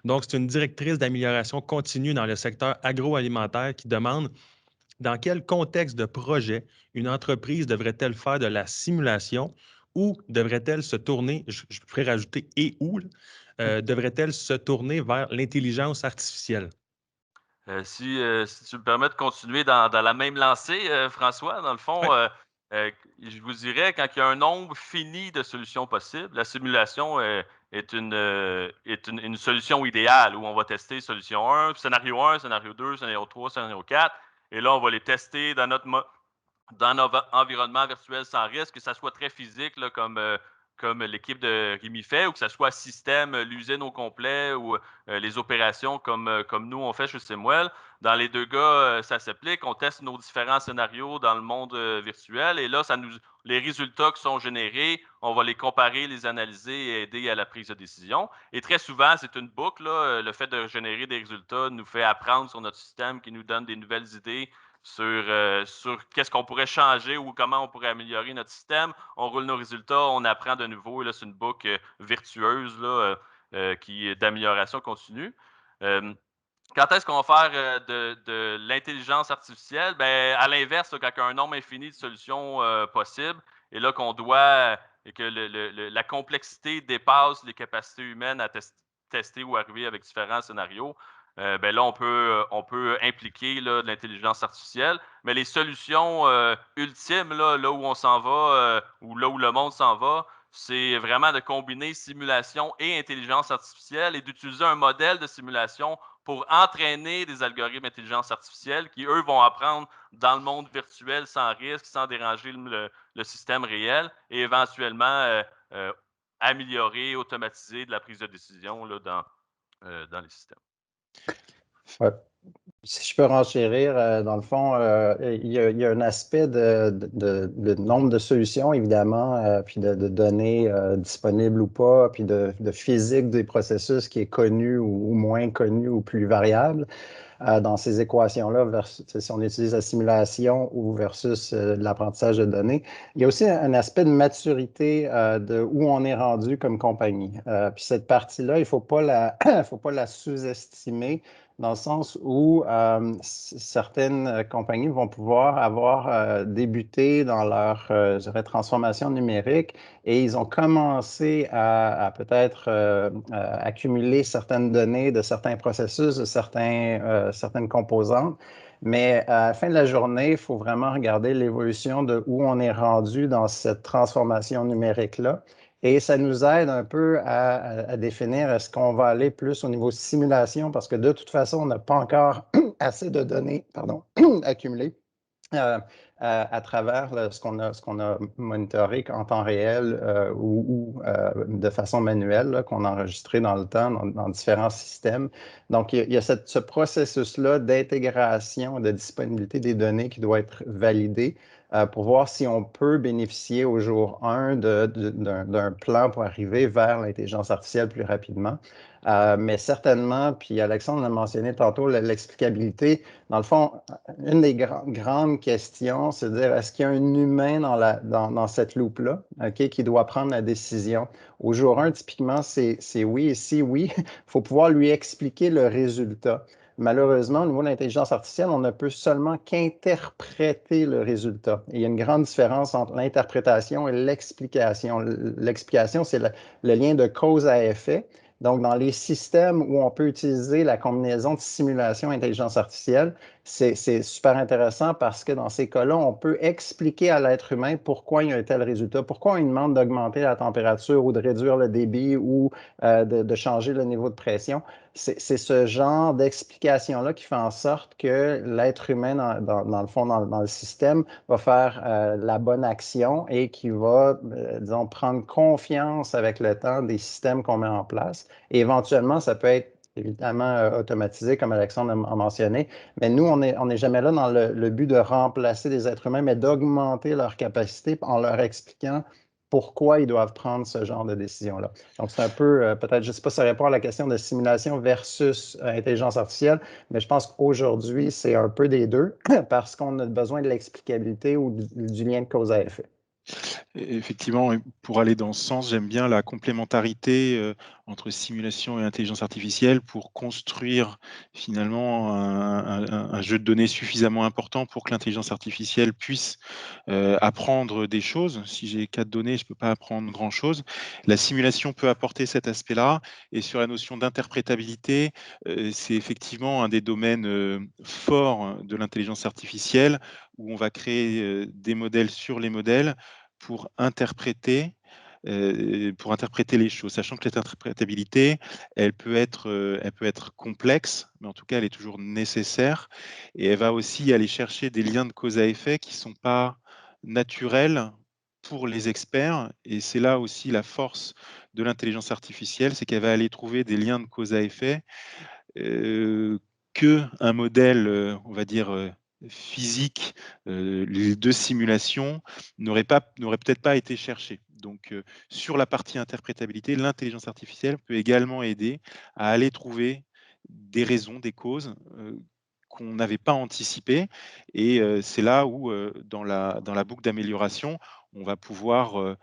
Donc, c'est une directrice d'amélioration continue dans le secteur agroalimentaire qui demande dans quel contexte de projet une entreprise devrait-elle faire de la simulation ou devrait-elle se tourner, je pourrais rajouter et où, devrait-elle se tourner vers l'intelligence artificielle? Si tu me permets de continuer dans la même lancée, François, dans le Oui, fond, je vous dirais quand il y a un nombre fini de solutions possibles, la simulation, est une solution idéale où on va tester solution un, scénario 2, scénario 3, scénario 4, et là, on va les tester dans notre environnement virtuel sans risque, que ça soit très physique, là, comme l'équipe de Rémi fait, ou que ça soit système, l'usine au complet, ou les opérations comme nous, on fait chez Simwell. Dans les deux cas, ça s'applique. On teste nos différents scénarios dans le monde virtuel, et là, les résultats qui sont générés, on va les comparer, les analyser et aider à la prise de décision. Et très souvent, c'est une boucle, là. Le fait de générer des résultats nous fait apprendre sur notre système, qui nous donne des nouvelles idées sur qu'est-ce qu'on pourrait changer ou comment on pourrait améliorer notre système. On roule nos résultats, on apprend de nouveau. Et là, c'est une boucle virtueuse là, qui est d'amélioration continue. Euh, Quand est-ce qu'on va faire de l'intelligence artificielle? Ben, à l'inverse, là, quand il y a un nombre infini de solutions possibles, et là qu'on doit, et que la complexité dépasse les capacités humaines à tester ou arriver avec différents scénarios, ben là, on peut impliquer là, de l'intelligence artificielle. Mais les solutions ultimes, là où on s'en va, ou là où le monde s'en va, c'est vraiment de combiner simulation et intelligence artificielle et d'utiliser un modèle de simulation pour entraîner des algorithmes d'intelligence artificielle qui, eux, vont apprendre dans le monde virtuel sans risque, sans déranger le système réel et éventuellement euh, améliorer, automatiser de la prise de décision là, dans les systèmes. Ouais. Si je peux renchérir, dans le fond, il y a un aspect de nombre de solutions, évidemment, puis de données disponibles ou pas, puis de physique des processus qui est connu ou moins connu ou plus variable dans ces équations-là, si on utilise la simulation ou versus l'apprentissage de données. Il y a aussi un aspect de maturité de où on est rendu comme compagnie. Puis cette partie-là, il ne faut pas faut pas la sous-estimer dans le sens où certaines compagnies vont pouvoir avoir débuté dans leur je dirais, transformation numérique et ils ont commencé à peut-être accumuler certaines données de certains processus, de certaines composantes. Mais à la fin de la journée, il faut vraiment regarder l'évolution de où on est rendu dans cette transformation numérique-là. Et ça nous aide un peu à définir est-ce qu'on va aller plus au niveau simulation parce que de toute façon, on n'a pas encore assez de données accumulées à travers ce qu'on a monitoré en temps réel ou de façon manuelle, là, qu'on a enregistré dans le temps, dans différents systèmes. Donc, il y a ce processus-là d'intégration, de disponibilité des données qui doit être validé pour voir si on peut bénéficier au jour 1 d'un plan pour arriver vers l'intelligence artificielle plus rapidement. Mais certainement, puis Alexandre l'a mentionné tantôt, l'explicabilité, dans le fond, une des grandes questions, c'est de dire est-ce qu'il y a un humain dans cette loupe-là, okay, qui doit prendre la décision? Au jour 1, typiquement, c'est oui, et si oui, il faut pouvoir lui expliquer le résultat. Malheureusement, au niveau de l'intelligence artificielle, on ne peut seulement qu'interpréter le résultat. Et il y a une grande différence entre l'interprétation et l'explication. L'explication, c'est le lien de cause à effet. Donc, dans les systèmes où on peut utiliser la combinaison de simulation et intelligence artificielle, c'est super intéressant parce que dans ces cas-là, on peut expliquer à l'être humain pourquoi il y a un tel résultat, pourquoi on lui demande d'augmenter la température ou de réduire le débit ou de changer le niveau de pression. C'est ce genre d'explication-là qui fait en sorte que l'être humain, dans le fond, dans le système, va faire la bonne action et qui va, disons, prendre confiance avec le temps des systèmes qu'on met en place. Et éventuellement, ça peut être évidemment automatisé, comme Alexandre a mentionné, mais nous, on n'est jamais là dans le but de remplacer des êtres humains, mais d'augmenter leur capacité en leur expliquant pourquoi ils doivent prendre ce genre de décision-là. Donc, c'est un peu, peut-être, je ne sais pas si ça répond à la question de simulation versus intelligence artificielle, mais je pense qu'aujourd'hui, c'est un peu des deux parce qu'on a besoin de l'explicabilité ou du lien de cause à effet. Effectivement, et pour aller dans ce sens, j'aime bien la complémentarité entre simulation et intelligence artificielle pour construire finalement un jeu de données suffisamment important pour que l'intelligence artificielle puisse apprendre des choses. Si j'ai 4 données, je ne peux pas apprendre grand-chose. La simulation peut apporter cet aspect-là. Et sur la notion d'interprétabilité, c'est effectivement un des domaines forts de l'intelligence artificielle où on va créer des modèles sur les modèles pour interpréter les choses, sachant que cette interprétabilité, elle peut être complexe, mais en tout cas, elle est toujours nécessaire et elle va aussi aller chercher des liens de cause à effet qui ne sont pas naturels pour les experts et c'est là aussi la force de l'intelligence artificielle, c'est qu'elle va aller trouver des liens de cause à effet qu'un modèle, on va dire, physique, de simulation n'aurait peut-être pas été cherché. Donc, sur la partie interprétabilité, l'intelligence artificielle peut également aider à aller trouver des raisons, des causes, qu'on n'avait pas anticipées et c'est là où, dans la boucle d'amélioration, on va pouvoir,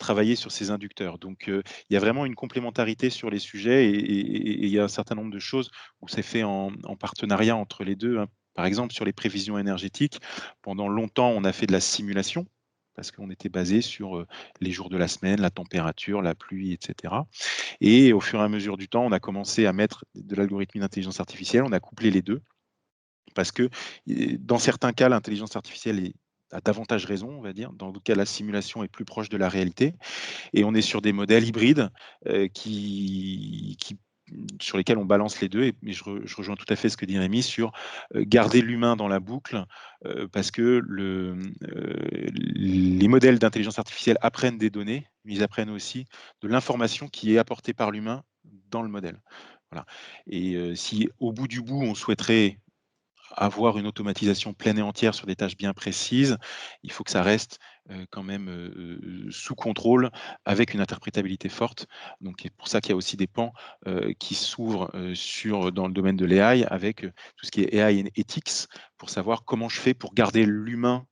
travailler sur ces inducteurs. Donc, il y a vraiment une complémentarité sur les sujets et il y a un certain nombre de choses où c'est fait en partenariat entre les 2, hein. Par exemple, sur les prévisions énergétiques, pendant longtemps, on a fait de la simulation parce qu'on était basé sur, les jours de la semaine, la température, la pluie et cetera et au fur et à mesure du temps, on a commencé à mettre de l'algorithmie d'intelligence artificielle, on a couplé les 2 parce que, dans certains cas, l'intelligence artificielle a davantage raison, on va dire. Dans d'autres cas, la simulation est plus proche de la réalité et on est sur des modèles hybrides, qui sur lesquels on balance les 2 et mais je rejoins tout à fait ce que dit Rémi sur, garder l'humain dans la boucle, parce que les modèles d'intelligence artificielle apprennent des données, mais ils apprennent aussi de l'information qui est apportée par l'humain dans le modèle. Voilà et si au bout du bout, on souhaiterait avoir une automatisation pleine et entière sur des tâches bien précises, il faut que ça reste, quand même, sous contrôle avec une interprétabilité forte. Donc c'est pour ça qu'il y a aussi des pans, qui s'ouvrent, dans le domaine de l'AI avec, tout ce qui est AI and Ethics pour savoir comment je fais pour garder l'humain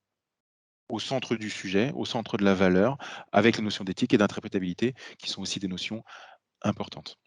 au centre du sujet, au centre de la valeur, avec les notions d'éthique et d'interprétabilité qui sont aussi des notions importantes.